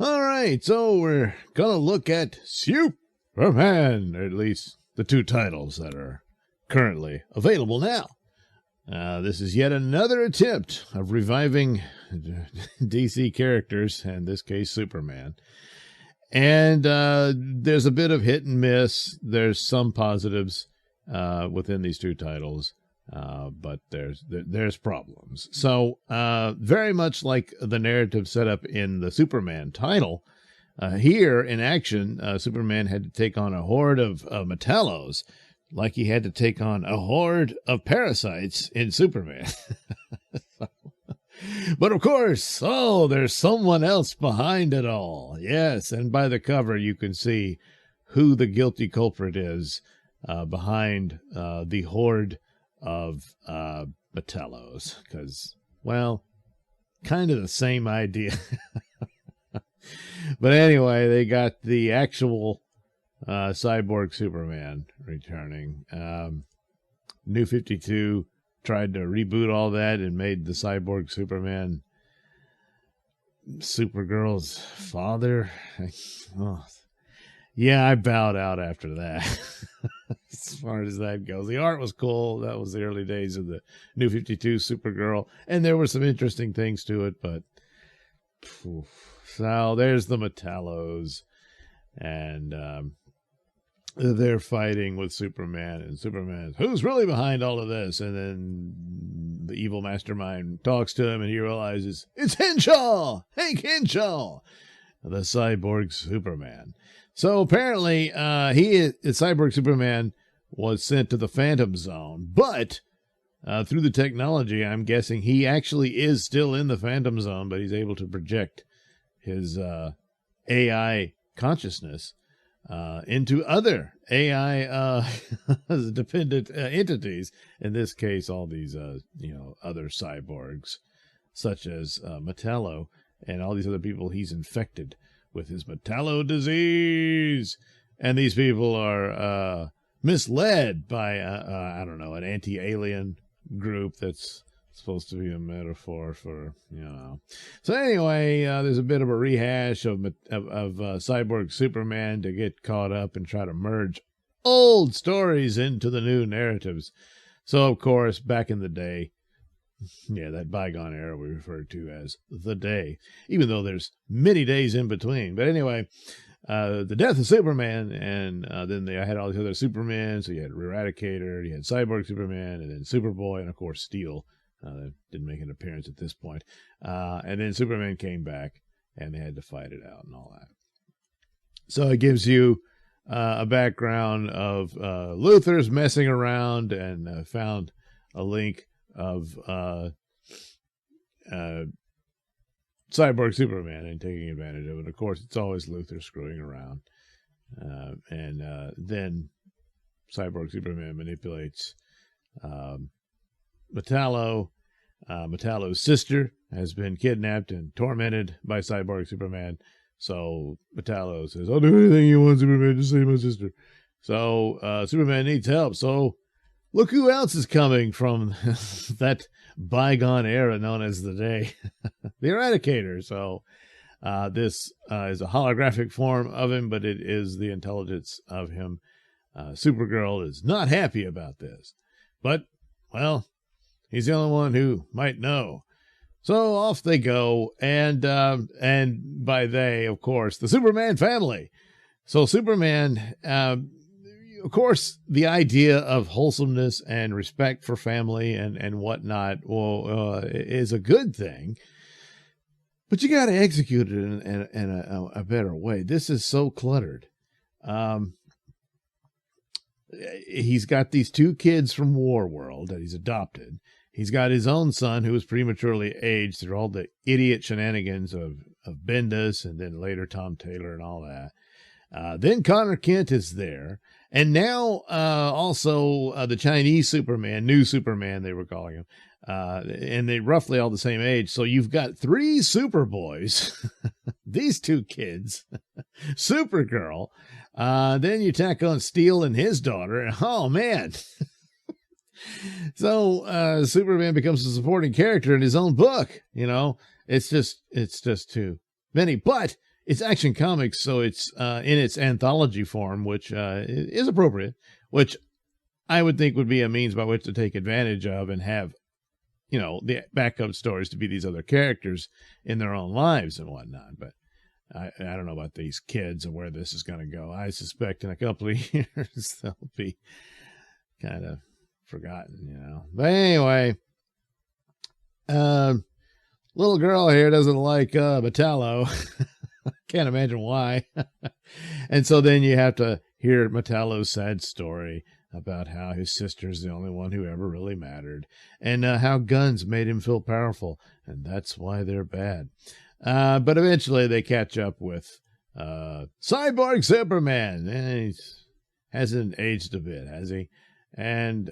All right, so we're going to look at Superman, or at least the two titles that are currently available now. This is yet another attempt of reviving DC characters, in this case, Superman. And there's a bit of hit and miss. There's some positives within these two titles, but there's problems. So very much like the narrative set up in the Superman title, here in action, Superman had to take on a horde of Metallos, like he had to take on a horde of parasites in Superman. But of course, there's someone else behind it all. Yes, and by the cover, you can see who the guilty culprit is behind the horde of Metallos. Because, well, kind of the same idea. But anyway, they got the actual cyborg Superman returning. New 52 tried to reboot all that and made the cyborg Superman Supergirl's father. Yeah, I bowed out after that. As far as that goes, the art was cool. That was the early days of the New 52 Supergirl, and there were some interesting things to it, but so there's the Metallos, and they're fighting with Superman, and Superman, who's really behind all of this? And then the evil mastermind talks to him, and he realizes it's Henshaw, Hank Henshaw, the cyborg Superman. So apparently, cyborg Superman was sent to the Phantom Zone, but through the technology, I'm guessing he actually is still in the Phantom Zone, but he's able to project his AI consciousness into other AI dependent entities. In this case, all these other cyborgs, such as Metallo and all these other people he's infected with his Metallo disease. And these people are misled by I don't know, an anti-alien group that's supposed to be a metaphor for, So anyway, there's a bit of a rehash of cyborg Superman to get caught up and try to merge old stories into the new narratives. So, of course, back in the day, that bygone era we refer to as the day, even though there's many days in between. But anyway, the death of Superman, and then they had all these other Supermen. So you had Eradicator, you had Cyborg Superman, and then Superboy, and of course Steel. Didn't make an appearance at this point. And then Superman came back, and they had to fight it out and all that. So it gives you a background of Luthor's messing around and found a link of Cyborg Superman and taking advantage of it. Of course, it's always Luthor screwing around. And then Cyborg Superman manipulates Metallo. Metallo's sister has been kidnapped and tormented by Cyborg Superman. So Metallo says, I'll do anything you want, Superman, just save my sister. So Superman needs help. So look who else is coming from that bygone era known as the day. The Eradicator. So this is a holographic form of him, but it is the intelligence of him. Supergirl is not happy about this. But, well, he's the only one who might know. So off they go, and by they, of course, the Superman family. So Superman, of course, the idea of wholesomeness and respect for family and whatnot, is a good thing. But you got to execute it in a better way. This is so cluttered. He's got these two kids from Warworld that he's adopted. He's got his own son who was prematurely aged through all the idiot shenanigans of Bendis and then later Tom Taylor and all that. Then Connor Kent is there. And now also the Chinese Superman, new Superman they were calling him. And they're roughly all the same age. So you've got three Superboys, these two kids, Supergirl. Then you tack on Steel and his daughter. Oh, man. So Superman becomes a supporting character in his own book. It's just too many. But it's Action Comics, so it's in its anthology form, which is appropriate, which I would think would be a means by which to take advantage of and have, the backup stories to be these other characters in their own lives and whatnot. But I don't know about these kids and where this is going to go. I suspect in a couple of years they'll be kind of forgotten, But anyway, little girl here doesn't like Metallo. Can't imagine why. And so then you have to hear Metallo's sad story about how his sister's the only one who ever really mattered, and how guns made him feel powerful, and that's why they're bad. But eventually they catch up with Cyborg Superman. He hasn't aged a bit, has he? And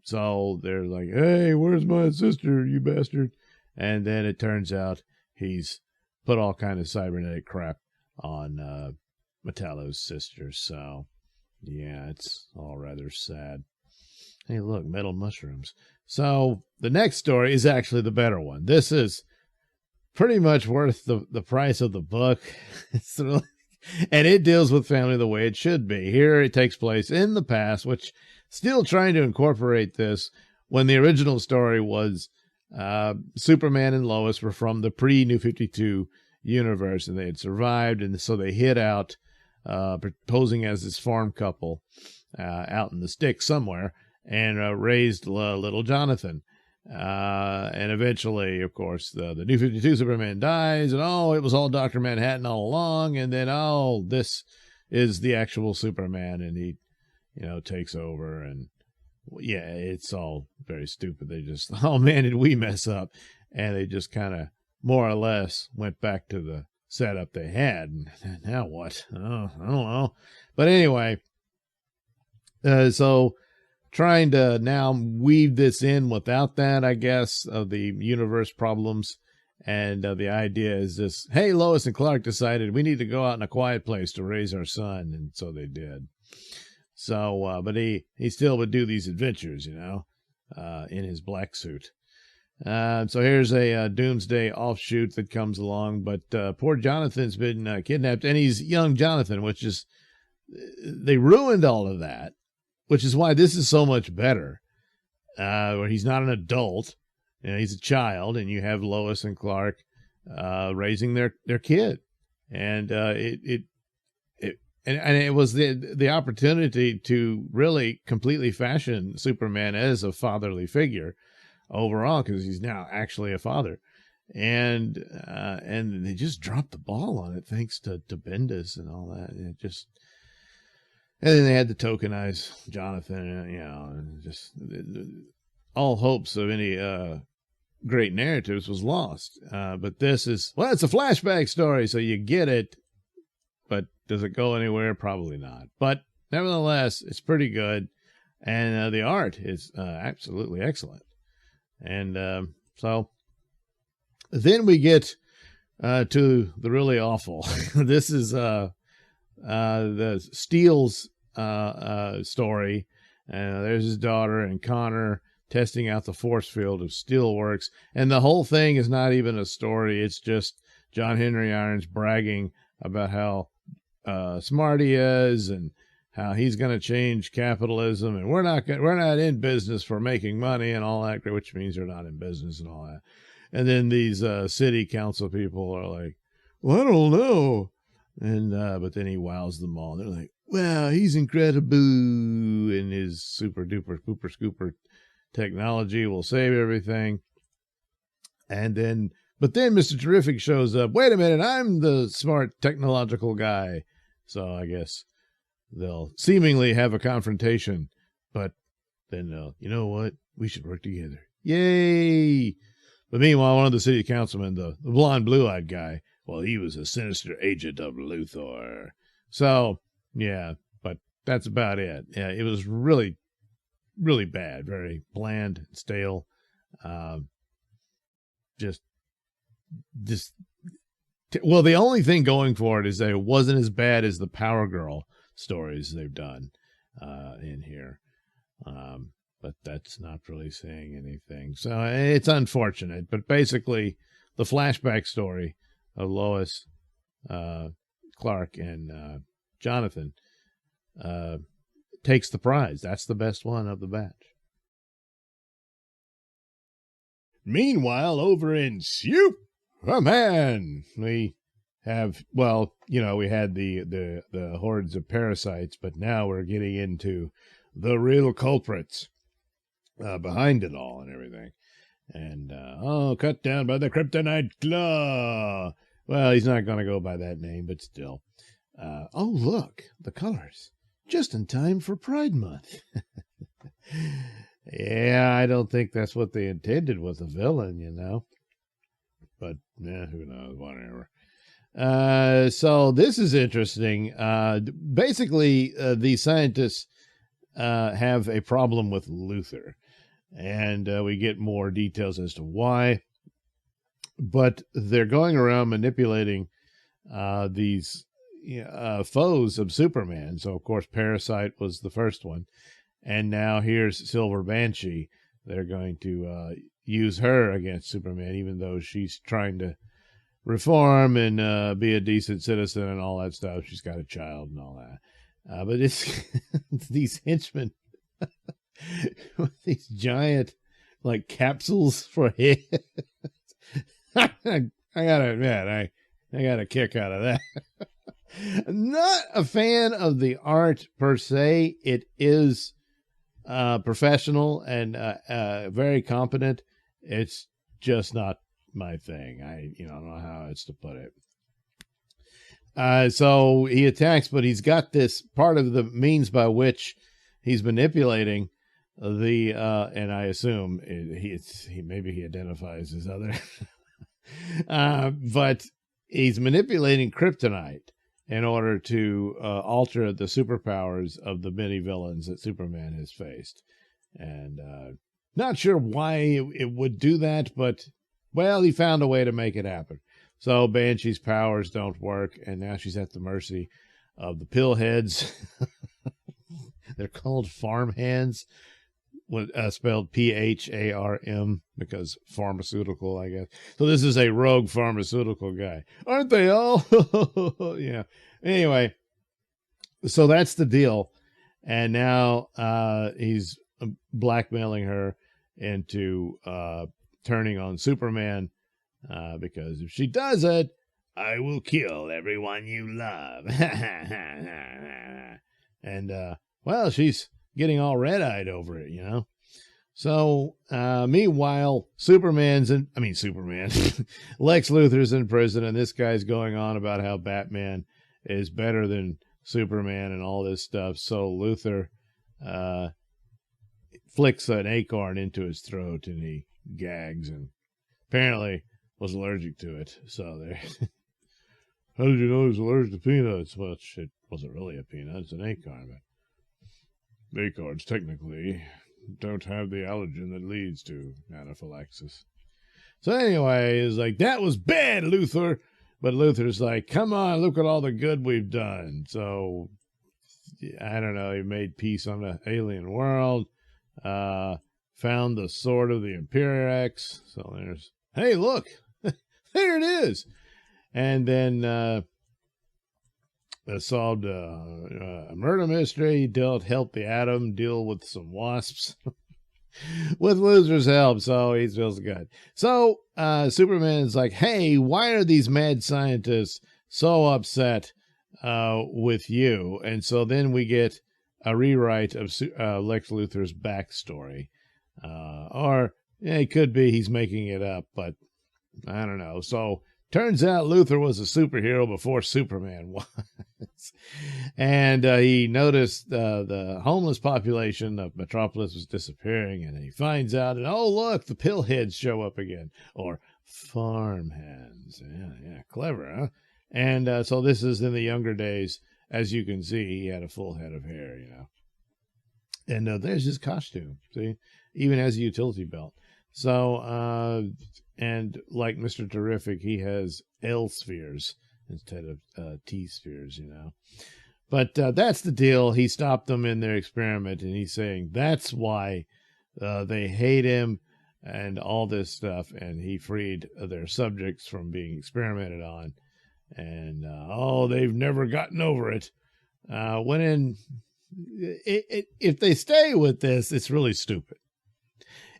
so they're like, hey, where's my sister, you bastard? And then it turns out he's put all kind of cybernetic crap on Metallo's sister. So, yeah, it's all rather sad. Hey, look, metal mushrooms. So the next story is actually the better one. This is pretty much worth the price of the book. It's really, and it deals with family the way it should be. Here it takes place in the past, which still trying to incorporate this when the original story was Superman and Lois were from the pre-New 52 universe, and they had survived, and so they hid out, posing as this farm couple out in the sticks somewhere, and raised little Jonathan. And eventually, of course, the New 52 Superman dies, and it was all Dr. Manhattan all along, and then, this is the actual Superman, and he, takes over, and yeah, it's all very stupid. They just, oh man, did we mess up? And they just kind of more or less went back to the setup they had. And now what? I don't know. But anyway, so trying to now weave this in without that, I guess, of the universe problems. And the idea is this, hey, Lois and Clark decided we need to go out in a quiet place to raise our son. And so they did. So, but he still would do these adventures, in his black suit. So here's a doomsday offshoot that comes along, but poor Jonathan's been kidnapped, and he's young Jonathan, which is, they ruined all of that, which is why this is so much better, where he's not an adult, he's a child, and you have Lois and Clark raising their kid, and it was the opportunity to really completely fashion Superman as a fatherly figure overall, because he's now actually a father, and they just dropped the ball on it thanks to Bendis and all that. And then they had to tokenize Jonathan, and just all hopes of any great narratives was lost. But this is, it's a flashback story, so you get it. But does it go anywhere? Probably not. But nevertheless, it's pretty good. And the art is absolutely excellent. And so then we get to the really awful. This is the Steele's story. There's his daughter and Connor testing out the force field of Steelworks. And the whole thing is not even a story. It's just John Henry Irons bragging about how smart he is and how he's going to change capitalism, and we're not in business for making money and all that, which means they're not in business and all that. And then these city council people are like, well, I don't know. And but then he wows them all. They're like, wow, he's incredible, and his super duper pooper scooper technology will save everything. And then, but then Mr. Terrific shows up. Wait a minute, I'm the smart technological guy. So I guess they'll seemingly have a confrontation, but then they'll, you know what? We should work together. Yay! But meanwhile, one of the city councilmen, the blonde, blue-eyed guy, well, he was a sinister agent of Luthor. So, yeah, but that's about it. Yeah, it was really, really bad. Very bland, stale. Well, the only thing going for it is that it wasn't as bad as the Power Girl stories they've done in here. But that's not really saying anything. So it's unfortunate. But basically, the flashback story of Lois Clark and Jonathan, takes the prize. That's the best one of the batch. Meanwhile, over in Superman, we have, well, we had the hordes of parasites, but now we're getting into the real culprits behind it all and everything. And, cut down by the kryptonite claw. Well, he's not going to go by that name, but still. Oh, look, the colors. Just in time for Pride Month. Yeah, I don't think that's what they intended with the villain, But, who knows, whatever. So this is interesting. Basically, these scientists have a problem with Luthor. And we get more details as to why. But they're going around manipulating these foes of Superman. So, of course, Parasite was the first one. And now here's Silver Banshee. They're going to use her against Superman, even though she's trying to reform and be a decent citizen and all that stuff. She's got a child and all that. But it's these henchmen with these giant, capsules for heads. I gotta admit, I got a kick out of that. Not a fan of the art per se. It is professional and very competent. It's just not my thing. I don't know how else to put it. So he attacks, but he's got this part of the means by which he's manipulating the and I assume maybe he identifies as other, but he's manipulating kryptonite in order to alter the superpowers of the many villains that Superman has faced. And not sure why it would do that, but, well, he found a way to make it happen. So Banshee's powers don't work, and now she's at the mercy of the pillheads. They're called farmhands, spelled P-H-A-R-M, because pharmaceutical, I guess. So this is a rogue pharmaceutical guy. Aren't they all? Yeah. Anyway, so that's the deal. And now he's blackmailing her into turning on Superman, because if she does it, I will kill everyone you love. And, well, she's getting all red-eyed over it, So, meanwhile, Superman, Lex Luthor's in prison, and this guy's going on about how Batman is better than Superman and all this stuff. So Luthor flicks an acorn into his throat, and he gags, and apparently was allergic to it. So there. How did you know he was allergic to peanuts? Well, it wasn't really a peanut. It's an acorn, but acorns technically don't have the allergen that leads to anaphylaxis. So anyway, he's like, that was bad, Luthor. But Luthor's like, come on, look at all the good we've done. So, I don't know, he made peace on the alien world, found the sword of the Imperiex. So there's, hey, look, there it is. And then solved a murder mystery, helped the Atom deal with some wasps with Luthor's help, so he feels good. So Superman is like, hey, why are these mad scientists so upset with you? And so then we get a rewrite of Lex Luthor's backstory. Or it could be he's making it up, but I don't know. So turns out Luthor was a superhero before Superman was. And he noticed the homeless population of Metropolis was disappearing, and he finds out, and oh, look, the pillheads show up again, or farmhands. Yeah, clever, huh? And so this is in the younger days. As you can see, he had a full head of hair, And there's his costume, see? Even has a utility belt. So, and like Mr. Terrific, he has L spheres instead of T spheres, But that's the deal. He stopped them in their experiment, and he's saying that's why they hate him and all this stuff, and he freed their subjects from being experimented on. And, they've never gotten over it. If they stay with this, it's really stupid.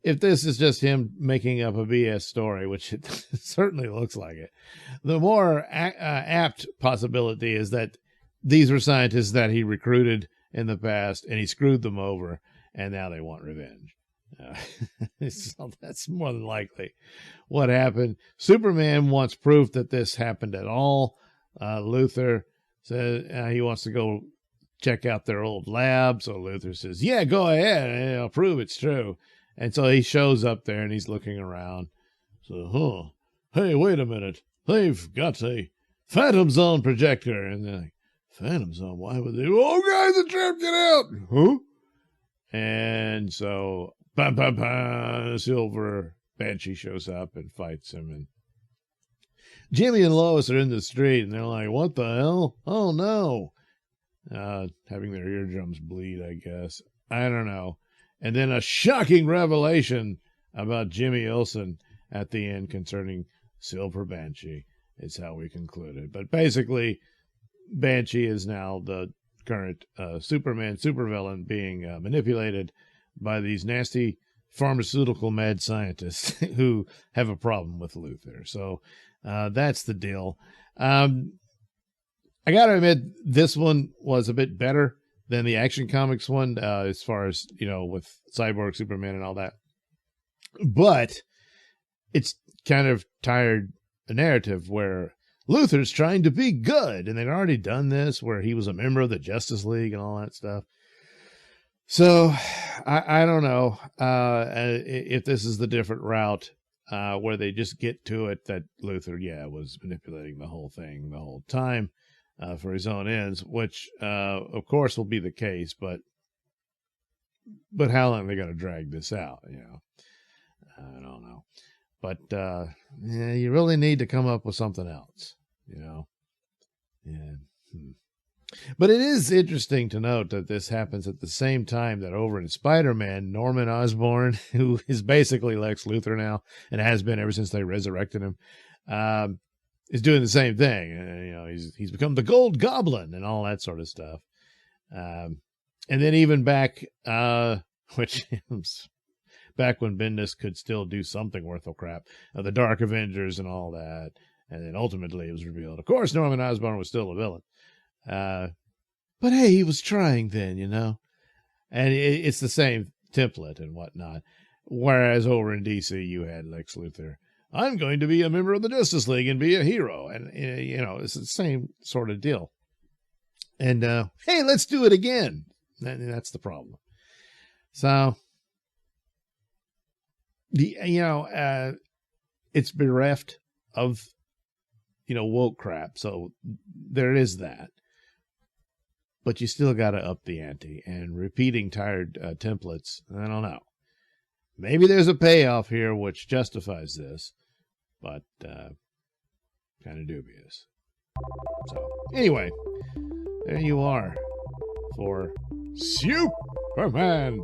If this is just him making up a BS story, which it certainly looks like it, the more apt possibility is that these were scientists that he recruited in the past and he screwed them over, and now they want revenge. So that's more than likely what happened. Superman wants proof that this happened at all. Luthor says he wants to go check out their old lab. So Luthor says, yeah, go ahead, and I'll prove it's true. And so he shows up there and he's looking around. So, hey, wait a minute. They've got a Phantom Zone projector. And they're like, Phantom Zone? Why would they? Oh, guys, the trap, get out. Huh? And so, Silver Banshee shows up and fights him. And Jimmy and Lois are in the street and they're like, what the hell? Oh, no. Having their eardrums bleed, I guess. I don't know. And then a shocking revelation about Jimmy Olsen at the end concerning Silver Banshee is how we concluded. But basically, Banshee is now the current Superman supervillain being manipulated by these nasty pharmaceutical mad scientists who have a problem with Luthor. So that's the deal. I got to admit, this one was a bit better than the Action Comics one, as far as, with Cyborg, Superman, and all that. But it's kind of tired a narrative where Luthor's trying to be good, and they'd already done this where he was a member of the Justice League and all that stuff. So I don't know if this is the different route where they just get to it that Luthor, was manipulating the whole thing the whole time. For his own ends, which, of course, will be the case, but how long are they going to drag this out? I don't know. But you really need to come up with something else. But it is interesting to note that this happens at the same time that over in Spider-Man, Norman Osborn, who is basically Lex Luthor now and has been ever since they resurrected him, is doing the same thing. He's become the Gold Goblin and all that sort of stuff. And then even back, which back when Bendis could still do something worth a crap, the Dark Avengers and all that. And then ultimately it was revealed, of course, Norman Osborn was still a villain. But hey, he was trying then, and it's the same template and whatnot. Whereas over in DC, you had Lex Luthor, I'm going to be a member of the Justice League and be a hero. And, it's the same sort of deal. And, hey, let's do it again. That's the problem. So, it's bereft of, woke crap. So there is that. But you still got to up the ante. And repeating tired templates, I don't know. Maybe there's a payoff here which justifies this. But kind of dubious. So, anyway, there you are for Superman